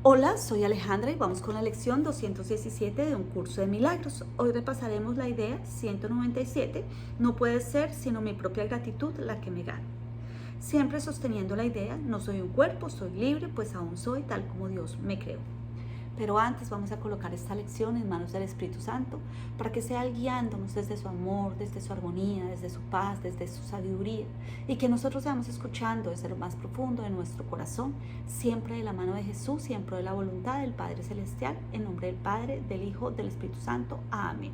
Hola, soy Alejandra y vamos con la lección 217 de un curso de milagros. Hoy repasaremos la idea 197, no puede ser sino mi propia gratitud la que me gana. Siempre sosteniendo la idea, no soy un cuerpo, soy libre, pues aún soy tal como Dios me creó. Pero antes vamos a colocar esta lección en manos del Espíritu Santo para que sea Él guiándonos desde su amor, desde su armonía, desde su paz, desde su sabiduría, y que nosotros seamos escuchando desde lo más profundo de nuestro corazón, siempre de la mano de Jesús, siempre de la voluntad del Padre Celestial, en nombre del Padre, del Hijo, del Espíritu Santo. Amén.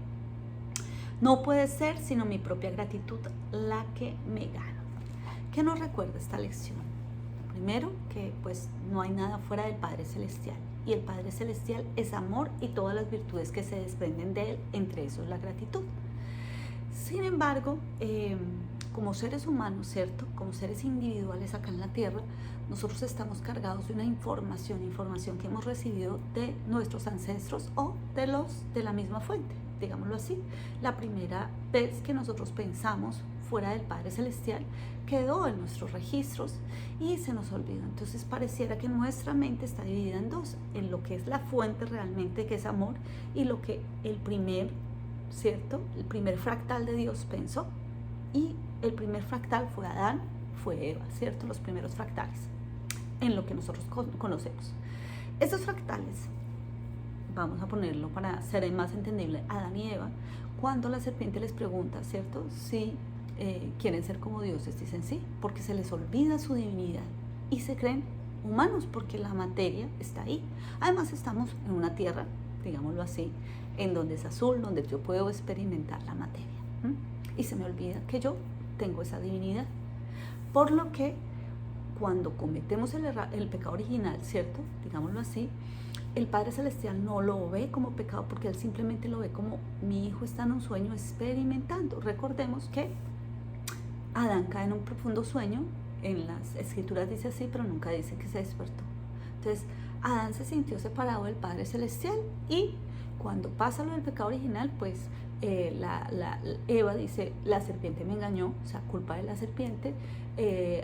No puede ser sino mi propia gratitud la que me gana. ¿Qué nos recuerda esta lección? Primero, que pues no hay nada fuera del Padre Celestial, y el Padre Celestial es amor y todas las virtudes que se desprenden de Él, entre esos la gratitud. Sin embargo, como seres humanos, ¿cierto? Como seres individuales acá en la Tierra, nosotros estamos cargados de una información que hemos recibido de nuestros ancestros o de la misma fuente, digámoslo así. La primera vez que nosotros pensamos fuera del Padre Celestial quedó en nuestros registros y se nos olvidó. Entonces pareciera que nuestra mente está dividida en dos, en lo que es la fuente realmente, que es amor, y lo que el primer, ¿cierto? El primer fractal de Dios pensó. Y el primer fractal fue Adán, fue Eva, ¿cierto? Los primeros fractales en lo que nosotros conocemos. Estos fractales, vamos a ponerlo para ser más entendible, Adán y Eva, cuando la serpiente les pregunta, ¿cierto? Si quieren ser como dioses, dicen sí, porque se les olvida su divinidad y se creen humanos porque la materia está ahí. Además estamos en una tierra, digámoslo así, en donde es azul, donde yo puedo experimentar la materia. Y se me olvida que yo tengo esa divinidad. Por lo que cuando cometemos el pecado original, ¿cierto? Digámoslo así, el Padre Celestial no lo ve como pecado porque Él simplemente lo ve como mi hijo está en un sueño experimentando. Recordemos que Adán cae en un profundo sueño, en las escrituras dice así, pero nunca dice que se despertó. Entonces, Adán se sintió separado del Padre Celestial y cuando pasa lo del pecado original, pues Eva dice, la serpiente me engañó, o sea, culpa de la serpiente.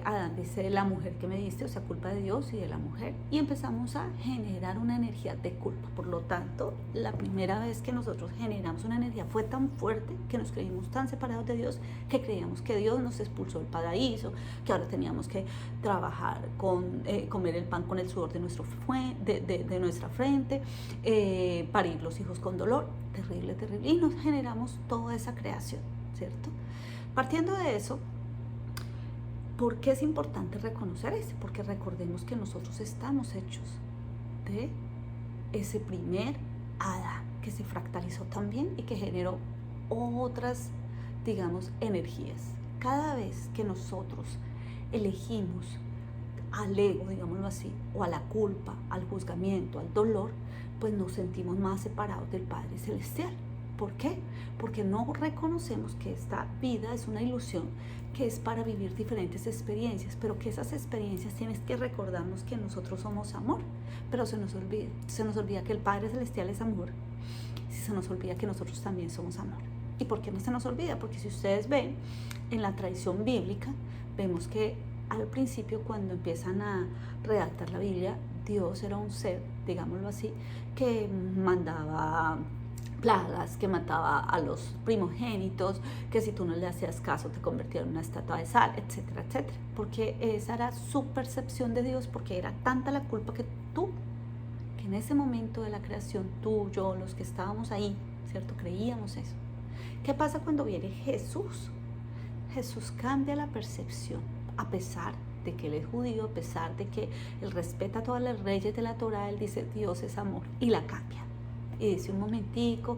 Adán dice, la mujer que me diste, o sea, culpa de Dios y de la mujer. Y empezamos a generar una energía de culpa. Por lo tanto, la primera vez que nosotros generamos una energía fue tan fuerte que nos creímos tan separados de Dios que creíamos que Dios nos expulsó del paraíso, que ahora teníamos que trabajar comer el pan con el sudor de nuestra frente, parir los hijos con dolor. Terrible, terrible. Y nos generamos toda esa creación, ¿cierto? Partiendo de eso, ¿por qué es importante reconocer eso? Porque recordemos que nosotros estamos hechos de ese primer Adán que se fractalizó también y que generó otras, digamos, energías. Cada vez que nosotros elegimos al ego, digámoslo así, o a la culpa, al juzgamiento, al dolor, pues nos sentimos más separados del Padre Celestial. ¿Por qué? Porque no reconocemos que esta vida es una ilusión, que es para vivir diferentes experiencias, pero que esas experiencias tienes que recordarnos que nosotros somos amor, pero se nos olvida que el Padre Celestial es amor, y se nos olvida que nosotros también somos amor. ¿Y por qué no se nos olvida? Porque si ustedes ven en la tradición bíblica, vemos que al principio, cuando empiezan a redactar la Biblia, Dios era un ser, digámoslo así, que mandaba plagas, que mataba a los primogénitos, que si tú no le hacías caso te convertía en una estatua de sal, etcétera, etcétera. Porque esa era su percepción de Dios, porque era tanta la culpa que en ese momento de la creación, tú, yo, los que estábamos ahí, ¿cierto? Creíamos eso. ¿Qué pasa cuando viene Jesús? Jesús cambia la percepción, a pesar de que Él es judío, a pesar de que Él respeta a todas las leyes de la Torá. Él dice, Dios es amor, y la cambia. Y dice, un momentico,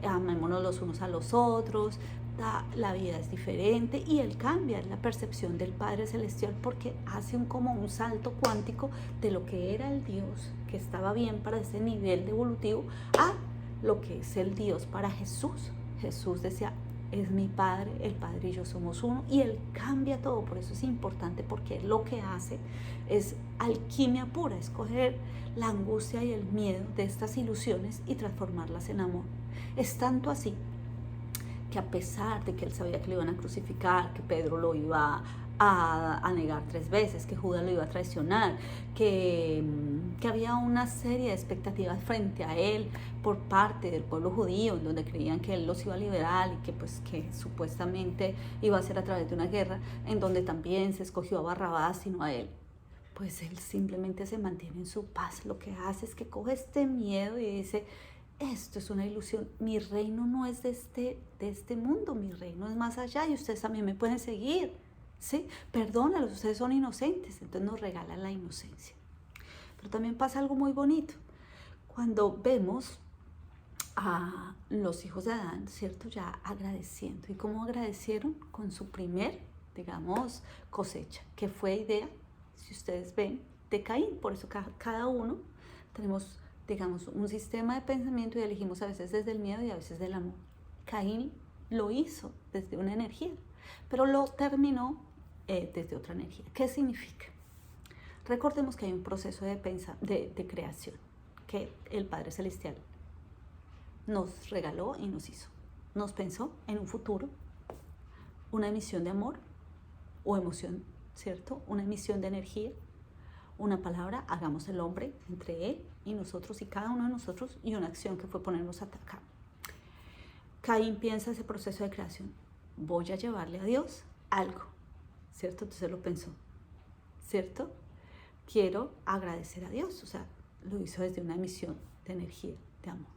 amémonos los unos a los otros, la vida es diferente, y Él cambia la percepción del Padre Celestial porque hace como un salto cuántico de lo que era el Dios, que estaba bien para ese nivel evolutivo, a lo que es el Dios para Jesús. Jesús decía, es mi Padre, el Padre y yo somos uno, y Él cambia todo. Por eso es importante, porque Él lo que hace es alquimia pura, es coger la angustia y el miedo de estas ilusiones y transformarlas en amor. Es tanto así que a pesar de que Él sabía que lo iban a crucificar, que Pedro lo iba a negar 3 veces, que Judas lo iba a traicionar, que había una serie de expectativas frente a él por parte del pueblo judío, en donde creían que él los iba a liberar y que pues que supuestamente iba a ser a través de una guerra, en donde también se escogió a Barrabás, sino a él. Pues él simplemente se mantiene en su paz. Lo que hace es que coge este miedo y dice, esto es una ilusión, mi reino no es de este mundo, mi reino es más allá y ustedes también me pueden seguir, ¿sí? Perdónalos, ustedes son inocentes, entonces nos regalan la inocencia. Pero también pasa algo muy bonito, cuando vemos a los hijos de Adán, ¿cierto? Ya agradeciendo. ¿Y cómo agradecieron? Con su primer, digamos, cosecha, que fue idea, si ustedes ven, de Caín. Por eso cada uno tenemos, digamos, un sistema de pensamiento y elegimos a veces desde el miedo y a veces del amor. Caín lo hizo desde una energía, pero lo terminó desde otra energía. ¿Qué significa? Recordemos que hay un proceso de creación que el Padre Celestial nos regaló y nos hizo. Nos pensó en un futuro, una emisión de amor o emoción, ¿cierto? Una emisión de energía, una palabra, hagamos el hombre entre él y nosotros y cada uno de nosotros, y una acción que fue ponernos acá. Caín piensa ese proceso de creación, voy a llevarle a Dios algo, ¿cierto? Entonces lo pensó, ¿cierto? Quiero agradecer a Dios, o sea, lo hizo desde una emisión de energía, de amor.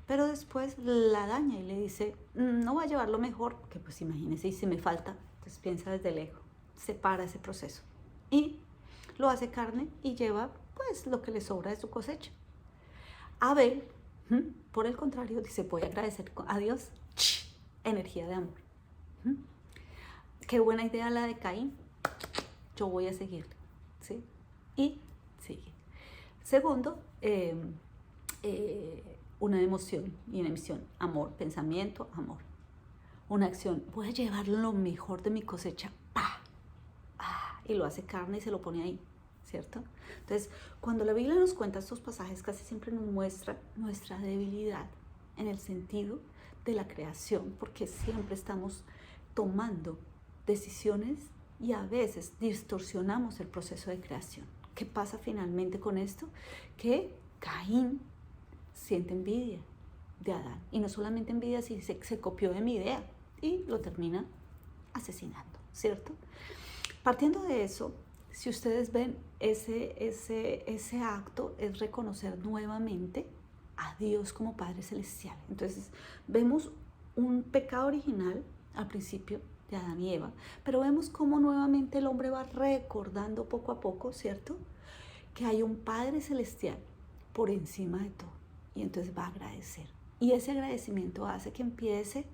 Pero después la daña y le dice, no voy a llevarlo mejor, que pues imagínese, y si me falta, entonces piensa desde el ego, separa ese proceso y lo hace carne y lleva pues lo que le sobra de su cosecha. Abel, por el contrario, dice, voy a agradecer a Dios, energía de amor. Qué buena idea la de Caín, yo voy a seguirle, ¿sí? Y sigue. Segundo, una emoción y una emisión, amor, pensamiento, amor. Una acción, voy a llevar lo mejor de mi cosecha, ¡pah! Y lo hace carne y se lo pone ahí, ¿cierto? Entonces, cuando la Biblia nos cuenta estos pasajes, casi siempre nos muestra nuestra debilidad en el sentido de la creación, porque siempre estamos tomando decisiones y a veces distorsionamos el proceso de creación. ¿Qué pasa finalmente con esto? Que Caín siente envidia de Adán, y no solamente envidia, sino se copió de mi idea y lo termina asesinando, ¿cierto? Partiendo de eso, si ustedes ven, ese acto es reconocer nuevamente a Dios como Padre Celestial. Entonces vemos un pecado original al principio de Adán y Eva, pero vemos cómo nuevamente el hombre va recordando poco a poco, ¿cierto? Que hay un Padre Celestial por encima de todo, y entonces va a agradecer. Y ese agradecimiento hace que empiece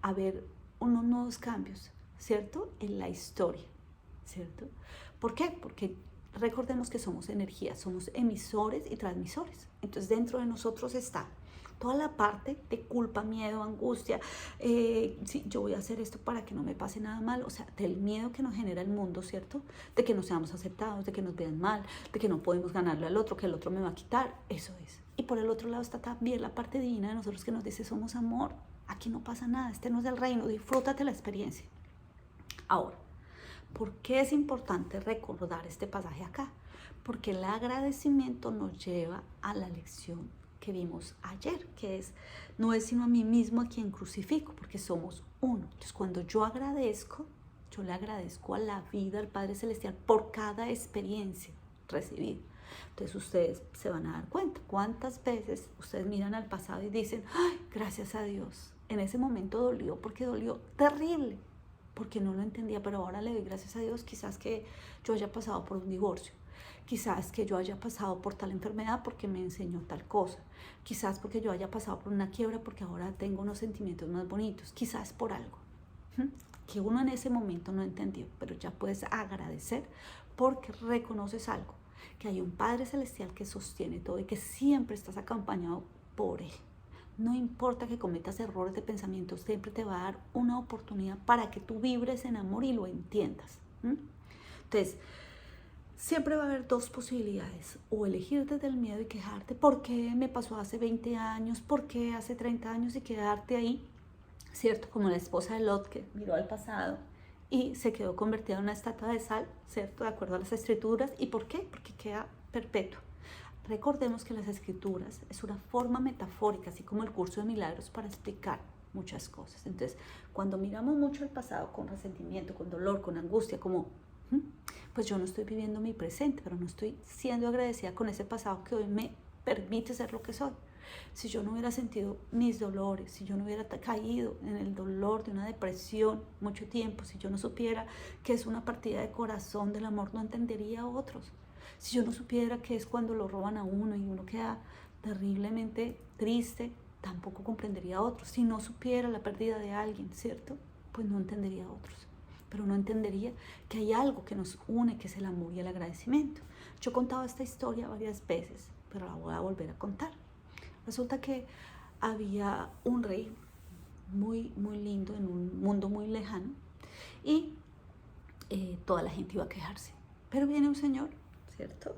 a ver unos nuevos cambios, ¿cierto? En la historia, ¿cierto? ¿Por qué? Porque recordemos que somos energía, somos emisores y transmisores. Entonces dentro de nosotros está toda la parte de culpa, miedo, angustia, sí, yo voy a hacer esto para que no me pase nada mal, o sea, del miedo que nos genera el mundo, ¿cierto? De que no seamos aceptados, de que nos vean mal, de que no podemos ganarle al otro, que el otro me va a quitar, eso es. Y por el otro lado está también la parte divina de nosotros que nos dice, somos amor, aquí no pasa nada, este no es el reino, disfrútate la experiencia. Ahora, ¿por qué es importante recordar este pasaje acá? Porque el agradecimiento nos lleva a la lección que vimos ayer, que es, no es sino a mí mismo a quien crucifico, porque somos uno. Entonces, cuando yo agradezco, yo le agradezco a la vida, al Padre Celestial, por cada experiencia recibida. Entonces, ustedes se van a dar cuenta cuántas veces ustedes miran al pasado y dicen, ¡ay, gracias a Dios! En ese momento dolió, porque dolió terrible, porque no lo entendía, pero ahora le doy gracias a Dios. Quizás que yo haya pasado por un divorcio, quizás que yo haya pasado por tal enfermedad porque me enseñó tal cosa, quizás porque yo haya pasado por una quiebra porque ahora tengo unos sentimientos más bonitos, quizás por algo que uno en ese momento no entendió, pero ya puedes agradecer porque reconoces algo, que hay un Padre Celestial que sostiene todo y que siempre estás acompañado por Él. No importa que cometas errores de pensamiento, siempre te va a dar una oportunidad para que tú vibres en amor y lo entiendas. Entonces, siempre va a haber dos posibilidades, o elegir desde el miedo y quejarte, ¿por qué me pasó hace 20 años? ¿Por qué hace 30 años? Y quedarte ahí, ¿cierto? Como la esposa de Lot que miró al pasado y se quedó convertida en una estatua de sal, ¿cierto? De acuerdo a las escrituras. ¿Y por qué? Porque queda perpetuo. Recordemos que las escrituras es una forma metafórica, así como el curso de milagros, para explicar muchas cosas. Entonces, cuando miramos mucho el pasado con resentimiento, con dolor, con angustia, como, pues yo no estoy viviendo mi presente, pero no estoy siendo agradecida con ese pasado que hoy me permite ser lo que soy. Si yo no hubiera sentido mis dolores, si yo no hubiera caído en el dolor de una depresión mucho tiempo, si yo no supiera que es una partida de corazón del amor, no entendería a otros. Si yo no supiera que es cuando lo roban a uno y uno queda terriblemente triste, tampoco comprendería a otros. Si no supiera la pérdida de alguien, ¿cierto? Pues no entendería a otros. Pero no entendería que hay algo que nos une, que es el amor y el agradecimiento. Yo he contado esta historia varias veces, pero la voy a volver a contar. Resulta que había un rey muy, muy lindo en un mundo muy lejano y toda la gente iba a quejarse. Pero viene un señor, ¿cierto?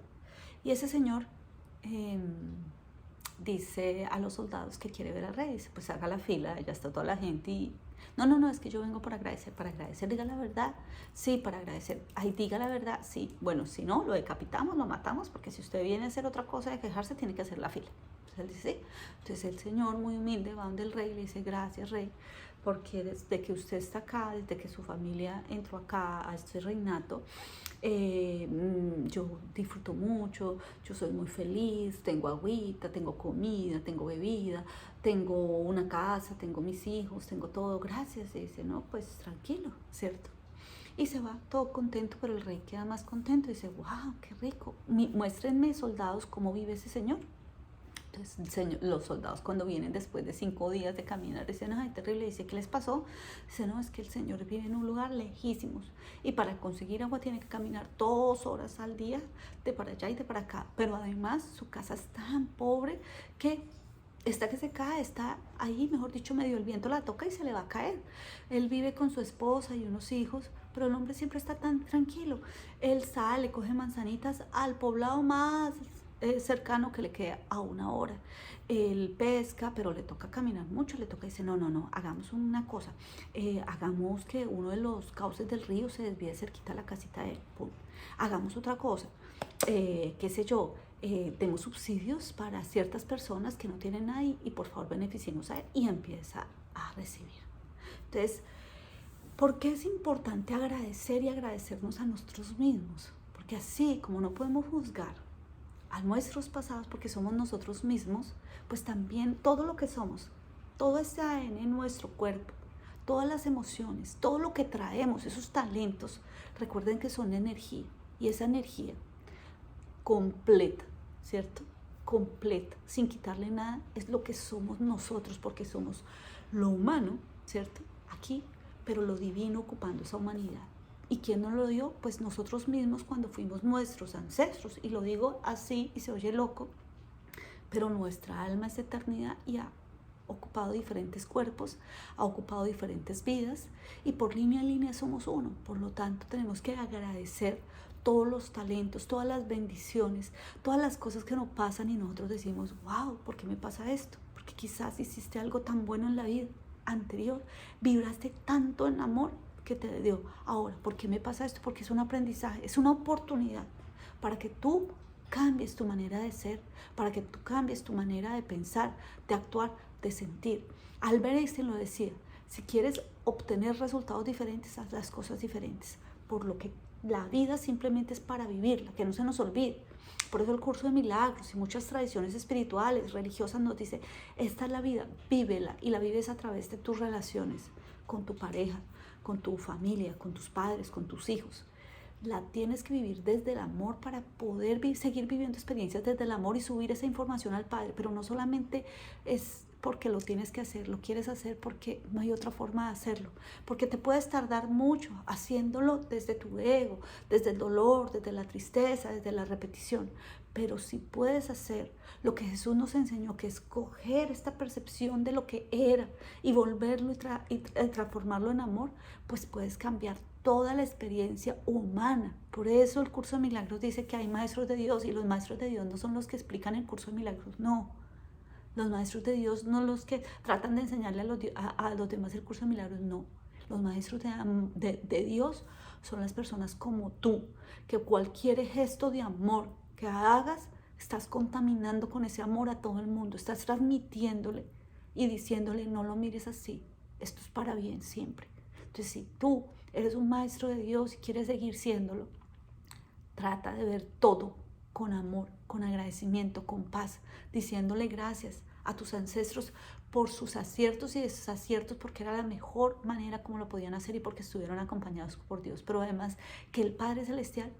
Y ese señor dice a los soldados que quiere ver al rey. Dice, pues haga la fila, ya está toda la gente y... No, es que yo vengo para agradecer, diga la verdad, sí, para agradecer, ay, diga la verdad, sí, bueno, si no, lo decapitamos, lo matamos, porque si usted viene a hacer otra cosa de quejarse, tiene que hacer la fila. Entonces él dice, sí. Entonces el señor muy humilde va donde el rey y le dice, gracias rey, porque desde que usted está acá, desde que su familia entró acá a este reinato, yo disfruto mucho, yo soy muy feliz, tengo agüita, tengo comida, tengo bebida, tengo una casa, tengo mis hijos, tengo todo, gracias. Y dice, no, pues tranquilo, ¿cierto? Y se va todo contento, pero el rey queda más contento y dice, wow, qué rico, muéstrenme, soldados, cómo vive ese señor. Entonces los soldados cuando vienen después de 5 días de caminar dicen, ay, terrible, dice, ¿qué les pasó? Dice, no, es que el señor vive en un lugar lejísimos y para conseguir agua tiene que caminar 2 horas al día de para allá y de para acá, pero además su casa es tan pobre que está que se cae, está ahí, mejor dicho, medio el viento la toca y se le va a caer. Él vive con su esposa y unos hijos, pero el hombre siempre está tan tranquilo. Él sale, coge manzanitas al poblado más cercano que le queda a 1 hora. Él pesca, pero le toca caminar mucho, le toca, dice, no, hagamos una cosa, hagamos que uno de los cauces del río se desvíe cerquita a la casita de él, pum. Hagamos otra cosa, qué sé yo, demos subsidios para ciertas personas que no tienen ahí y por favor beneficiemos a él, y empieza a recibir. Entonces, ¿por qué es importante agradecer y agradecernos a nosotros mismos? Porque así como no podemos juzgar a nuestros pasados porque somos nosotros mismos, pues también todo lo que somos, todo ese ADN en nuestro cuerpo, todas las emociones, todo lo que traemos, esos talentos, recuerden que son energía, y esa energía completa, ¿cierto? Completa, sin quitarle nada, es lo que somos nosotros, porque somos lo humano, ¿cierto? Aquí, pero lo divino ocupando esa humanidad. ¿Y quién nos lo dio? Pues nosotros mismos cuando fuimos nuestros ancestros. Y lo digo así y se oye loco, pero nuestra alma es de eternidad y ha ocupado diferentes cuerpos, ha ocupado diferentes vidas y por línea en línea somos uno. Por lo tanto, tenemos que agradecer todos los talentos, todas las bendiciones, todas las cosas que nos pasan y nosotros decimos, wow, ¿por qué me pasa esto? Porque quizás hiciste algo tan bueno en la vida anterior, vibraste tanto en amor que te dio. Ahora, ¿por qué me pasa esto? Porque es un aprendizaje, es una oportunidad para que tú cambies tu manera de ser, para que tú cambies tu manera de pensar, de actuar, de sentir. Albert Einstein lo decía, si quieres obtener resultados diferentes, haz las cosas diferentes, por lo que la vida simplemente es para vivirla, que no se nos olvide. Por eso el curso de milagros y muchas tradiciones espirituales, religiosas nos dice, esta es la vida, vívela, y la vives a través de tus relaciones con tu pareja, con tu familia, con tus padres, con tus hijos. La tienes que vivir desde el amor para poder seguir viviendo experiencias desde el amor y subir esa información al Padre, pero no solamente es porque lo tienes que hacer, lo quieres hacer porque no hay otra forma de hacerlo, porque te puedes tardar mucho haciéndolo desde tu ego, desde el dolor, desde la tristeza, desde la repetición, pero si puedes hacer lo que Jesús nos enseñó, que es coger esta percepción de lo que era y volverlo y transformarlo en amor, pues puedes cambiar toda la experiencia humana. Por eso el curso de milagros dice que hay maestros de Dios, y los maestros de Dios no son los que explican el curso de milagros, no. Los maestros de Dios no los que tratan de enseñarle a los demás el curso de milagros, no. Los maestros de Dios son las personas como tú, que cualquier gesto de amor que hagas, estás contaminando con ese amor a todo el mundo, estás transmitiéndole y diciéndole, no lo mires así, esto es para bien siempre. Entonces, si tú eres un maestro de Dios y quieres seguir siéndolo, trata de ver todo con amor, con agradecimiento, con paz, diciéndole gracias a tus ancestros por sus aciertos y desaciertos, porque era la mejor manera como lo podían hacer y porque estuvieron acompañados por Dios. Pero además que el Padre Celestial,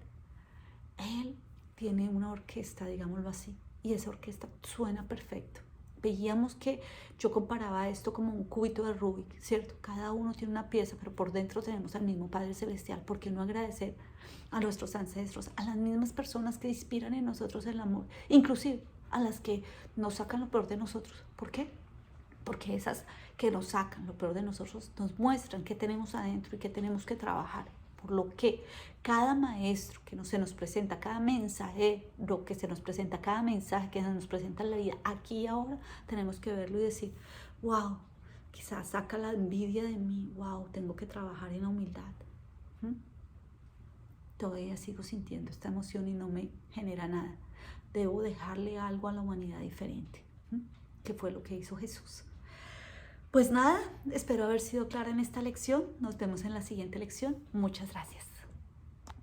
Él tiene una orquesta, digámoslo así, y esa orquesta suena perfecto. Veíamos que yo comparaba esto como un cubito de Rubik, ¿cierto? Cada uno tiene una pieza, pero por dentro tenemos al mismo Padre Celestial. ¿Por qué no agradecer a nuestros ancestros, a las mismas personas que inspiran en nosotros el amor, inclusive a las que nos sacan lo peor de nosotros? ¿Por qué? Porque esas que nos sacan lo peor de nosotros nos muestran qué tenemos adentro y qué tenemos que trabajar. Por lo que cada maestro que se nos presenta, cada mensaje, lo que se nos presenta, cada mensaje que se nos presenta en la vida, aquí y ahora, tenemos que verlo y decir, wow, quizás saca la envidia de mí, wow, tengo que trabajar en la humildad. Todavía sigo sintiendo esta emoción y no me genera nada. Debo dejarle algo a la humanidad diferente, que fue lo que hizo Jesús. Pues nada, espero haber sido clara en esta lección. Nos vemos en la siguiente lección. Muchas gracias.